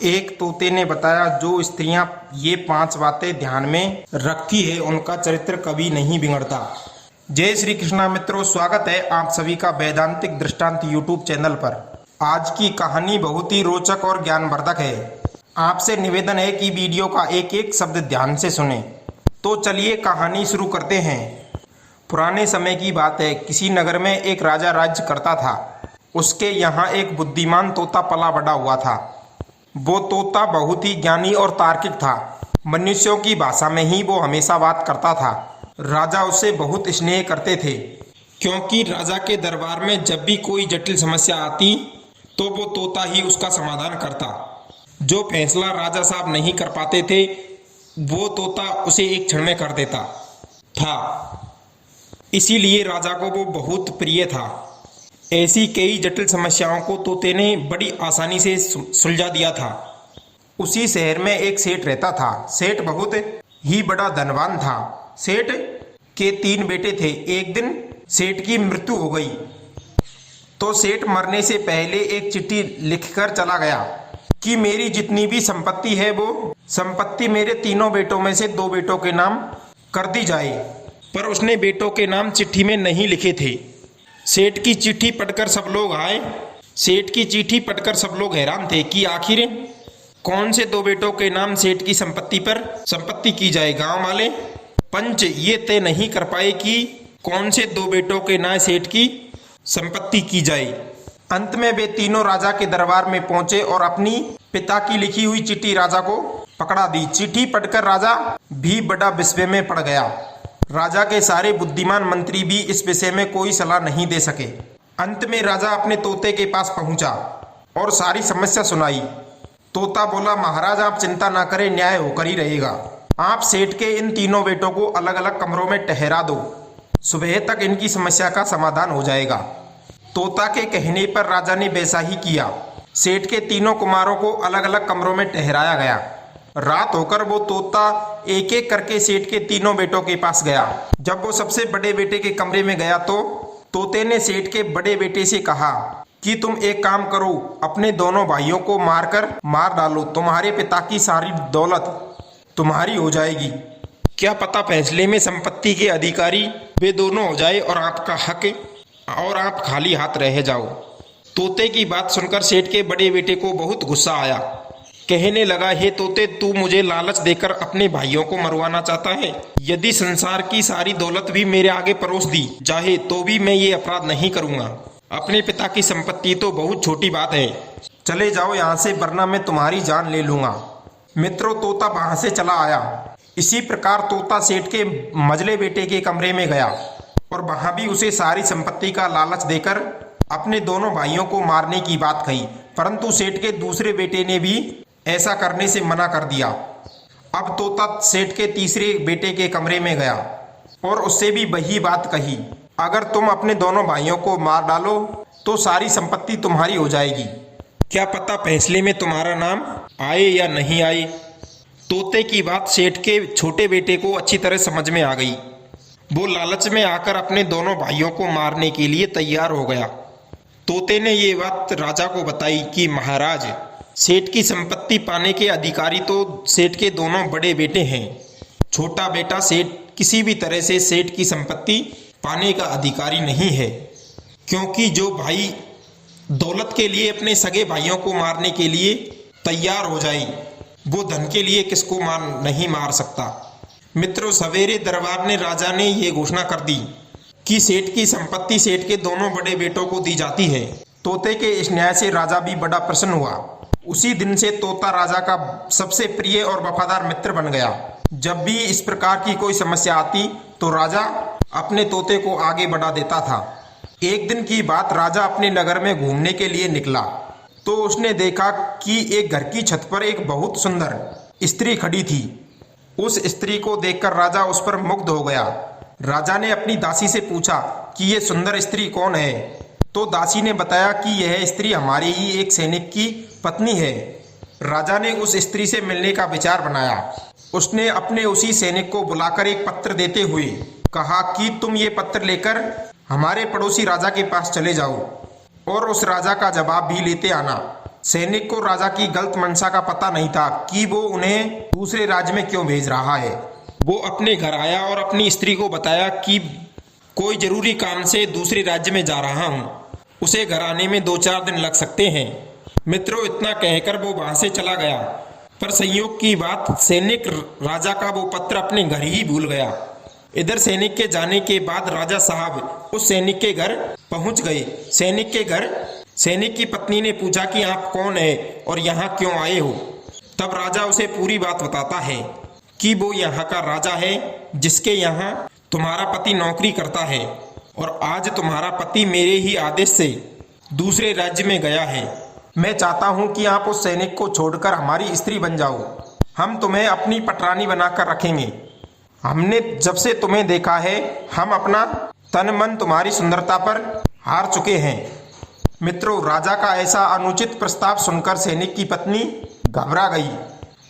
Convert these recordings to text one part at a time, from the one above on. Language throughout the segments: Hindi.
एक तोते ने बताया, जो स्त्रियां ये 5 बातें ध्यान में रखती है उनका चरित्र कभी नहीं बिगड़ता। जय श्री कृष्णा मित्रों, स्वागत है आप सभी का वैदांतिक दृष्टांत यूट्यूब चैनल पर। आज की कहानी बहुत ही रोचक और ज्ञानवर्धक है। आपसे निवेदन है कि वीडियो का एक एक शब्द ध्यान से सुने। तो चलिए कहानी शुरू करते हैं। पुराने समय की बात है, किसी नगर में एक राजा राज्य करता था। उसके यहाँ एक बुद्धिमान तोता पला बड़ा हुआ था। वो तोता बहुत ही ज्ञानी और तार्किक था। मनुष्यों की भाषा में ही वो हमेशा बात करता था। राजा उसे बहुत स्नेह करते थे, क्योंकि राजा के दरबार में जब भी कोई जटिल समस्या आती तो वो तोता ही उसका समाधान करता। जो फैसला राजा साहब नहीं कर पाते थे वो तोता उसे एक क्षण में कर देता था। इसीलिए राजा को वो बहुत प्रिय था। ऐसी कई जटिल समस्याओं को तोते ने बड़ी आसानी से सुलझा दिया था। उसी शहर में एक सेठ रहता था। सेठ बहुत ही बड़ा धनवान था। सेठ के 3 बेटे थे। एक दिन सेठ की मृत्यु हो गई तो सेठ मरने से पहले एक चिट्ठी लिखकर चला गया कि मेरी जितनी भी संपत्ति है वो संपत्ति मेरे 3 बेटों में से 2 बेटों के नाम कर दी जाए। पर उसने बेटों के नाम चिट्ठी में नहीं लिखे थे। सेठ की चिट्ठी पढ़कर सब लोग हैरान थे कि आखिर कौन से 2 बेटों के नाम सेठ की संपत्ति की जाए। गांव वाले पंच ये तय नहीं कर पाए कि कौन से 2 बेटों के नाम सेठ की संपत्ति की जाए। अंत में वे तीनों राजा के दरबार में पहुंचे और अपनी पिता की लिखी हुई चिट्ठी राजा को पकड़ा दी। चिट्ठी पढ़कर राजा भी बड़ा विस्मय में पड़ गया। राजा के सारे बुद्धिमान मंत्री भी इस विषय में कोई सलाह नहीं दे सके। अंत में राजा अपने तोते के पास पहुंचा और सारी समस्या सुनाई। तोता बोला, महाराज आप चिंता ना करें, न्याय होकर ही रहेगा। आप सेठ के इन 3 बेटों को अलग अलग कमरों में ठहरा दो, सुबह तक इनकी समस्या का समाधान हो जाएगा। तोता के कहने पर राजा ने वैसा ही किया। सेठ के 3 कुमारों को अलग अलग कमरों में ठहराया गया। रात होकर वो तोता एक एक करके सेठ के 3 बेटों के पास गया। जब वो सबसे बड़े बेटे के कमरे में गया तो तोते ने सेठ के बड़े बेटे से कहा कि तुम एक काम करो, अपने दोनों भाइयों को मार डालो, तुम्हारे पिता की सारी दौलत तुम्हारी हो जाएगी। क्या पता फैसले में संपत्ति के अधिकारी वे दोनों हो जाए और आपका हक और आप खाली हाथ रह जाओ। तोते की बात सुनकर सेठ के बड़े बेटे को बहुत गुस्सा आया। कहने लगा, हे तोते, तू मुझे लालच देकर अपने भाइयों को मरवाना चाहता है। यदि संसार की सारी दौलत भी मेरे आगे परोस दी जाए तो भी मैं ये अपराध नहीं करूंगा। अपने पिता की संपत्ति तो बहुत छोटी बात है। चले जाओ यहाँ से, वरना मैं तुम्हारी जान ले लूंगा। मित्रों, तोता वहां से चला आया। इसी प्रकार तोता सेठ के मझले बेटे के कमरे में गया और वहां भी उसे सारी संपत्ति का लालच देकर अपने दोनों भाइयों को मारने की बात कही। परंतु सेठ के दूसरे बेटे ने भी ऐसा करने से मना कर दिया। अब तोता सेठ के तीसरे बेटे के कमरे में गया और उससे भी वही बात कही, अगर तुम अपने दोनों भाइयों को मार डालो तो सारी संपत्ति तुम्हारी हो जाएगी। क्या पता फैसले में तुम्हारा नाम आए या नहीं आए। तोते की बात सेठ के छोटे बेटे को अच्छी तरह समझ में आ गई। वो लालच में आकर अपने दोनों भाइयों को मारने के लिए तैयार हो गया। तोते ने ये बात राजा को बताई कि महाराज, सेठ की संपत्ति पाने के अधिकारी तो सेठ के दोनों बड़े बेटे हैं। छोटा बेटा सेठ किसी भी तरह से सेठ की संपत्ति पाने का अधिकारी नहीं है, क्योंकि जो भाई दौलत के लिए अपने सगे भाइयों को मारने के लिए तैयार हो जाए वो धन के लिए किसको नहीं मार सकता। मित्रों, सवेरे दरबार ने राजा ने ये घोषणा कर दी कि सेठ की संपत्ति सेठ के दोनों बड़े बेटों को दी जाती है। तोते के इस न्याय से राजा भी बड़ा प्रसन्न हुआ। उसी दिन से तोता राजा का सबसे प्रिय और वफादार मित्र बन गया। जब भी इस प्रकार की कोई समस्या आती तो राजा अपने तोते को आगे बढ़ा देता था। एक दिन की बात, राजा अपने नगर में घूमने के लिए निकला तो उसने देखा कि एक घर की छत पर एक बहुत सुंदर स्त्री खड़ी थी। उस स्त्री को देखकर राजा उस पर मुग्ध हो गया। राजा ने अपनी दासी से पूछा कि ये सुंदर स्त्री कौन है। तो दासी ने बताया कि यह स्त्री हमारे ही एक सैनिक की पत्नी है। राजा ने उस स्त्री से मिलने का विचार बनाया। उसने अपने उसी सैनिक को बुलाकर एक पत्र देते हुए कहा कि तुम ये पत्र लेकर हमारे पड़ोसी राजा के पास चले जाओ और उस राजा का जवाब भी लेते आना। सैनिक को राजा की गलत मंशा का पता नहीं था कि वो उन्हें दूसरे राज्य में क्यों भेज रहा है। वो अपने घर आया और अपनी स्त्री को बताया कि कोई जरूरी काम से दूसरे राज्य में जा रहा हूँ, उसे घर आने में 2-4 दिन लग सकते हैं। मित्रों, इतना कहकर वो वहां से चला गया, पर संयोग की बात सैनिक राजा का वो पत्र अपने घर ही भूल गया। इधर सैनिक के जाने के बाद राजा साहब उस सैनिक के घर पहुंच गए। सैनिक की पत्नी ने पूछा कि आप कौन है और यहाँ क्यों आए हो। तब राजा उसे पूरी बात बताता है कि वो यहाँ का राजा है जिसके यहाँ तुम्हारा पति नौकरी करता है और आज तुम्हारा पति मेरे ही आदेश से दूसरे राज्य में गया है। मैं चाहता हूँ कि आप उस सैनिक को छोड़कर हमारी स्त्री बन जाओ। हम तुम्हें अपनी पटरानी बनाकर रखेंगे। हमने जब से तुम्हें देखा है हम अपना तन मन तुम्हारी सुंदरता पर हार चुके हैं। मित्रों, राजा का ऐसा अनुचित प्रस्ताव सुनकर सैनिक की पत्नी घबरा गई।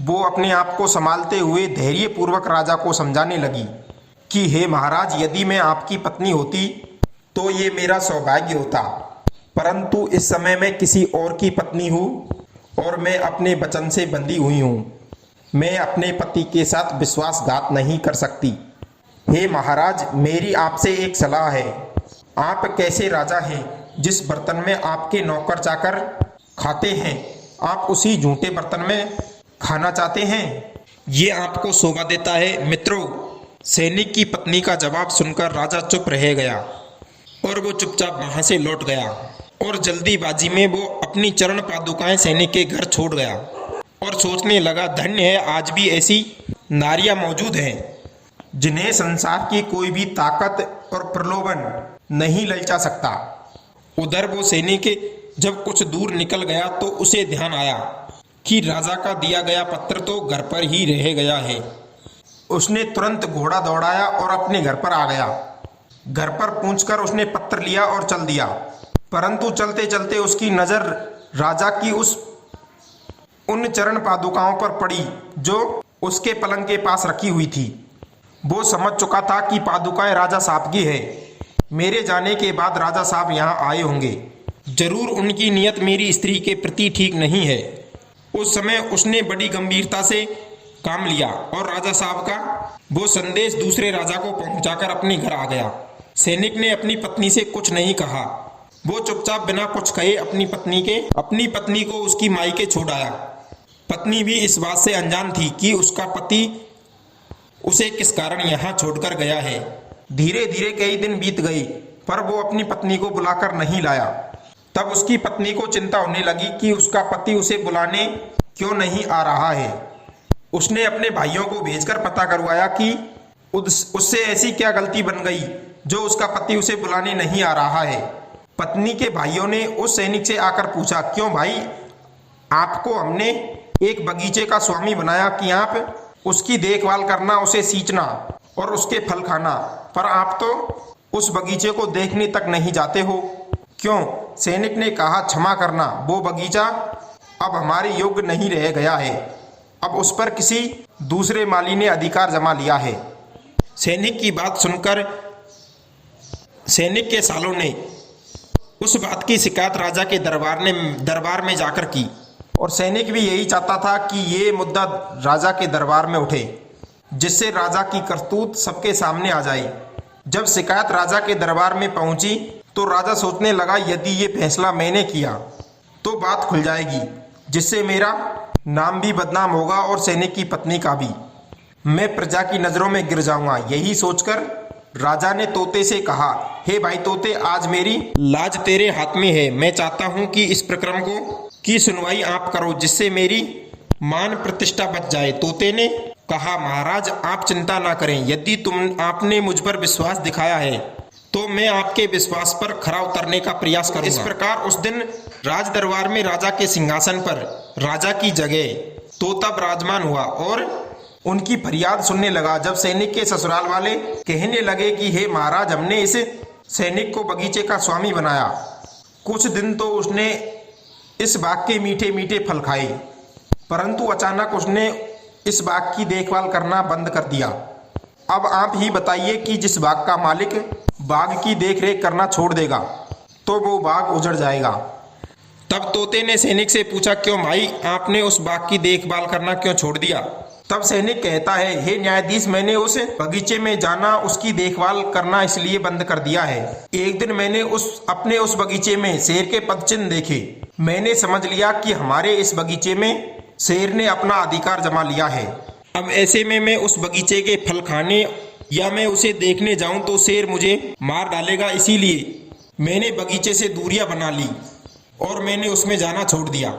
वो अपने आप को संभालते हुए धैर्यपूर्वक राजा को समझाने लगी कि हे महाराज, यदि मैं आपकी पत्नी होती तो ये मेरा सौभाग्य होता, परंतु इस समय मैं किसी और की पत्नी हूँ और मैं अपने वचन से बंधी हुई हूँ। मैं अपने पति के साथ विश्वासघात नहीं कर सकती। हे महाराज, मेरी आपसे एक सलाह है। आप कैसे राजा हैं जिस बर्तन में आपके नौकर चाकर खाते हैं, आप उसी झूठे बर्तन में खाना चाहते हैं? ये आपको शोभा देता है? मित्रों, सैनिक की पत्नी का जवाब सुनकर राजा चुप रह गया और वो चुपचाप वहां से लौट गया और जल्दीबाजी में वो अपनी चरण पादुकाएं सैनिक के घर छोड़ गया और सोचने लगा, धन्य है आज भी ऐसी नारियां मौजूद हैं जिन्हें संसार की कोई भी ताकत और प्रलोभन नहीं ललचा सकता। उधर वो सैनिक जब कुछ दूर निकल गया तो उसे ध्यान आया कि राजा का दिया गया पत्र तो घर पर ही रह गया है। उसने तुरंत घोड़ा दौड़ाया और अपने घर पर आ गया। घर पर पहुंचकर उसने पत्र लिया और चल दिया, परंतु चलते चलते उसकी नजर राजा की उन चरण पादुकाओं पर पड़ी जो उसके पलंग के पास रखी हुई थी। वो समझ चुका था कि पादुकाएं राजा साहब की है। मेरे जाने के बाद राजा साहब यहाँ आए होंगे। जरूर उनकी नीयत मेरी स्त्री के प्रति ठीक नहीं है। उस समय उसने बड़ी गंभीरता से काम लिया और राजा साहब का वो संदेश दूसरे राजा को पहुंचाकर अपने घर आ गया। सैनिक ने अपनी पत्नी से कुछ नहीं कहा। वो चुपचाप बिना कुछ कहे अपनी पत्नी को उसकी मायके छोड़ आया। पत्नी भी इस बात से अनजान थी कि उसका पति उसे किस कारण यहाँ छोड़कर गया है। धीरे धीरे कई दिन बीत गए, पर वो अपनी पत्नी को बुलाकर नहीं लाया। तब उसकी पत्नी को चिंता होने लगी कि उसका पति उसे बुलाने क्यों नहीं आ रहा है। उसने अपने भाइयों को भेजकर पता करवाया कि उससे ऐसी क्या गलती बन गई जो उसका पति उसे बुलाने नहीं आ रहा है। पत्नी के भाइयों ने उस सैनिक से आकर पूछा, क्यों भाई, आपको हमने एक बगीचे का स्वामी बनाया कि आप उसकी देखभाल करना, उसे सींचना और उसके फल खाना, पर आप तो उस बगीचे को देखने तक नहीं जाते हो। क्यों? सैनिक ने कहा, क्षमा करना, वो बगीचा अब हमारे योग्य नहीं रह गया है। अब उस पर किसी दूसरे माली ने अधिकार जमा लिया है। सैनिक की बात सुनकर सैनिक के सालों ने उस बात की शिकायत राजा के दरबार में जाकर की और सैनिक भी यही चाहता था कि ये मुद्दा राजा के दरबार में उठे, जिससे राजा की करतूत सबके सामने आ जाए। जब शिकायत राजा के दरबार में पहुंची तो राजा सोचने लगा, यदि ये फैसला मैंने किया तो बात खुल जाएगी, जिससे मेरा नाम भी बदनाम होगा और सैनिक की पत्नी का भी। मैं प्रजा की नजरों में गिर जाऊंगा। यही सोचकर राजा ने तोते से कहा, हे भाई तोते, आज मेरी लाज तेरे हाथ में है। मैं चाहता हूं कि इस प्रकरण की सुनवाई आप करो, जिससे मेरी मान प्रतिष्ठा बच जाए। तोते ने कहा, महाराज आप चिंता ना करें, यदि आपने मुझ पर विश्वास दिखाया है तो मैं आपके विश्वास पर खरा उतरने का प्रयास करूंगा। इस प्रकार उस दिन राज दरबार में राजा के सिंहासन पर राजा की जगह तोता विराजमान हुआ और उनकी फरियाद सुनने लगा। जब सैनिक के ससुराल वाले कहने लगे कि हे महाराज, हमने इस सैनिक को बगीचे का स्वामी बनाया, कुछ दिन तो उसने इस बाग के मीठे मीठे फल खाए, परंतु अचानक उसने इस बाग की देखभाल करना बंद कर दिया। अब आप ही बताइए कि जिस बाग का मालिक बाग की देखरेख करना छोड़ देगा तो वो बाग उजड़ जाएगा। तब तोते ने सैनिक से पूछा, क्यों भाई, आपने उस बाग की देखभाल करना क्यों छोड़ दिया? तब सैनिक कहता है, हे न्यायाधीश, मैंने उस बगीचे में जाना, उसकी देखभाल करना इसलिए बंद कर दिया है। एक दिन मैंने अपने उस बगीचे में शेर के पदचिन्ह देखे। मैंने समझ लिया कि हमारे इस बगीचे में शेर ने अपना अधिकार जमा लिया है। अब ऐसे में मैं उस बगीचे के फल खाने या मैं उसे देखने जाऊं तो शेर मुझे मार डालेगा, इसीलिए मैंने बगीचे से दूरियां बना ली और मैंने उसमें जाना छोड़ दिया।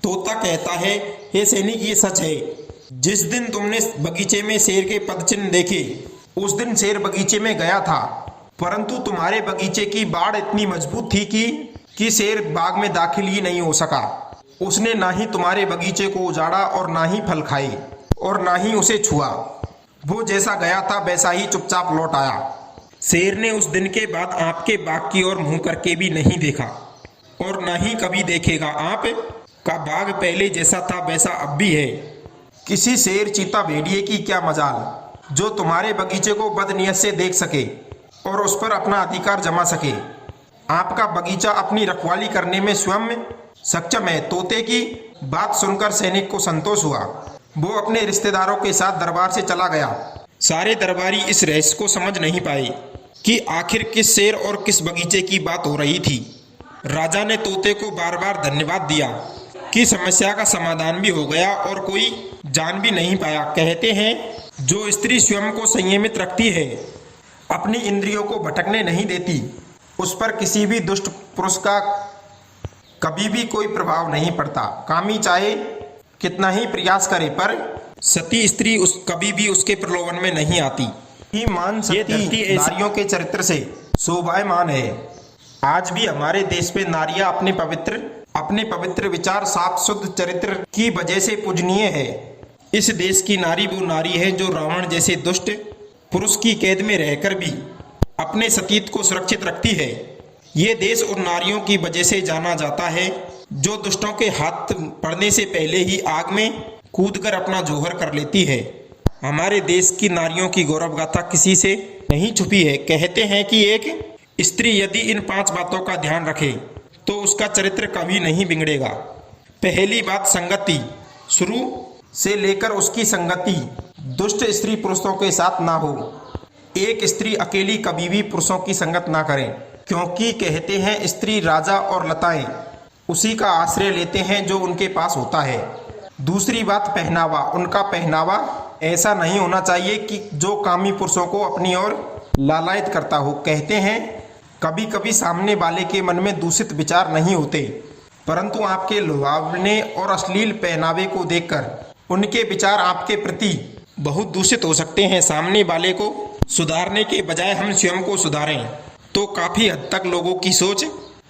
तोता कहता है, हे सैनिक, ये सच है। जिस दिन तुमने बगीचे में शेर के पदचिन्ह देखे उस दिन शेर बगीचे में गया था, परंतु तुम्हारे बगीचे की बाड़ इतनी मजबूत थी कि शेर बाग में दाखिल ही नहीं हो सका। उसने ना ही तुम्हारे बगीचे को उजाड़ा और ना ही फल खाए और ना ही उसे छुआ। वो जैसा गया था वैसा ही चुपचाप लौट आया। शेर ने उस दिन के बाद आपके बाग की ओर मुंह करके भी नहीं देखा और ना ही कभी देखेगा। आप का बाग पहले जैसा था वैसा अब भी है। किसी शेर, चीता, भेड़िए की क्या मजाल जो तुम्हारे बगीचे को बदनीयत से देख सके और उस पर अपना अधिकार जमा सके। आपका बगीचा अपनी रखवाली करने में स्वयं सक्षम है। तोते की बात सुनकर सैनिक को संतोष हुआ। वो अपने रिश्तेदारों के साथ दरबार से चला गया। सारे दरबारी इस रहस्य को समझ नहीं पाए कि आखिर किस शेर और किस बगीचे की बात हो रही थी। राजा ने तोते को बार बार धन्यवाद दिया कि समस्या का समाधान भी हो गया और कोई जान भी नहीं पाया। कहते हैं, जो स्त्री स्वयं को संयमित रखती है, अपनी इंद्रियों को भटकने नहीं देती, उस पर किसी भी दुष्ट पुरुष का कभी भी कोई प्रभाव नहीं पड़ता। कामी चाहे कितना ही प्रयास करे, पर सती स्त्री कभी भी उसके प्रलोभन में नहीं आती। ईमान सती नारियों के चरित्र से शोभायमान है। आज भी हमारे देश में नारियां अपने पवित्र विचार, साफ शुद्ध चरित्र की वजह से पूजनीय है। इस देश की नारी वो नारी है जो रावण जैसे दुष्ट पुरुष की कैद में रहकर भी अपने सतीत्व को सुरक्षित रखती है। ये देश उन नारियों की वजह से जाना जाता है जो दुष्टों के हाथ पड़ने से पहले ही आग में कूदकर अपना जौहर कर लेती है। हमारे देश की नारियों की गौरव गाथा किसी से नहीं छुपी है। कहते हैं कि एक स्त्री यदि इन 5 बातों का ध्यान रखे तो उसका चरित्र कभी नहीं बिगड़ेगा। पहली बात, संगति। शुरू से लेकर उसकी संगति दुष्ट स्त्री पुरुषों के साथ ना हो। एक स्त्री अकेली कभी भी पुरुषों की संगत ना करे, क्योंकि कहते हैं स्त्री राजा और लताएं उसी का आश्रय लेते हैं जो उनके पास होता है। दूसरी बात, पहनावा। उनका पहनावा ऐसा नहीं होना चाहिए कि जो कामी पुरुषों को अपनी ओर लालायित करता हो। कहते हैं, कभी कभी सामने वाले के मन में दूषित विचार नहीं होते, परंतु आपके लुभावने और अश्लील पहनावे को देखकर उनके विचार आपके प्रति बहुत दूषित हो सकते हैं। सामने वाले को सुधारने के बजाय हम स्वयं को सुधारें तो काफी हद तक लोगों की सोच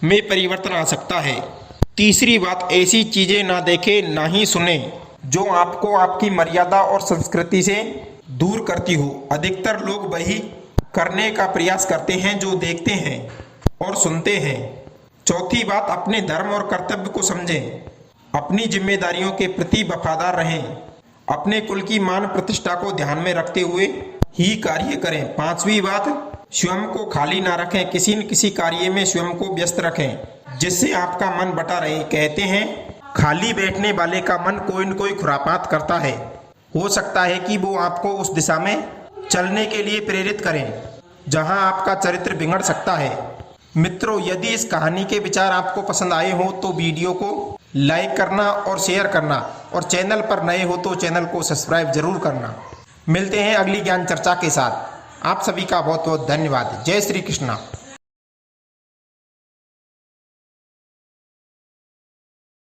में परिवर्तन आ सकता है। तीसरी बात, ऐसी चीजें ना देखे ना ही सुने जो आपको आपकी मर्यादा और संस्कृति से दूर करती हो। अधिकतर लोग वही करने का प्रयास करते हैं जो देखते हैं और सुनते हैं। चौथी बात, अपने धर्म और कर्तव्य को समझें। अपनी जिम्मेदारियों के प्रति वफादार रहें। अपने कुल की मान प्रतिष्ठा को ध्यान में रखते हुए ही कार्य करें। 5वीं बात, स्वयं को खाली ना रखें। किसी न किसी कार्य में स्वयं को व्यस्त रखें जिससे आपका मन बटा रहे। कहते हैं, खाली बैठने वाले का मन कोई न कोई खुरापात करता है। हो सकता है कि वो आपको उस दिशा में चलने के लिए प्रेरित करें जहां आपका चरित्र बिगड़ सकता है। मित्रों, यदि इस कहानी के विचार आपको पसंद आए हो तो वीडियो को लाइक करना और शेयर करना, और चैनल पर नए हो तो चैनल को सब्सक्राइब जरूर करना। मिलते हैं अगली ज्ञान चर्चा के साथ। आप सभी का बहुत बहुत धन्यवाद। जय श्री कृष्णा।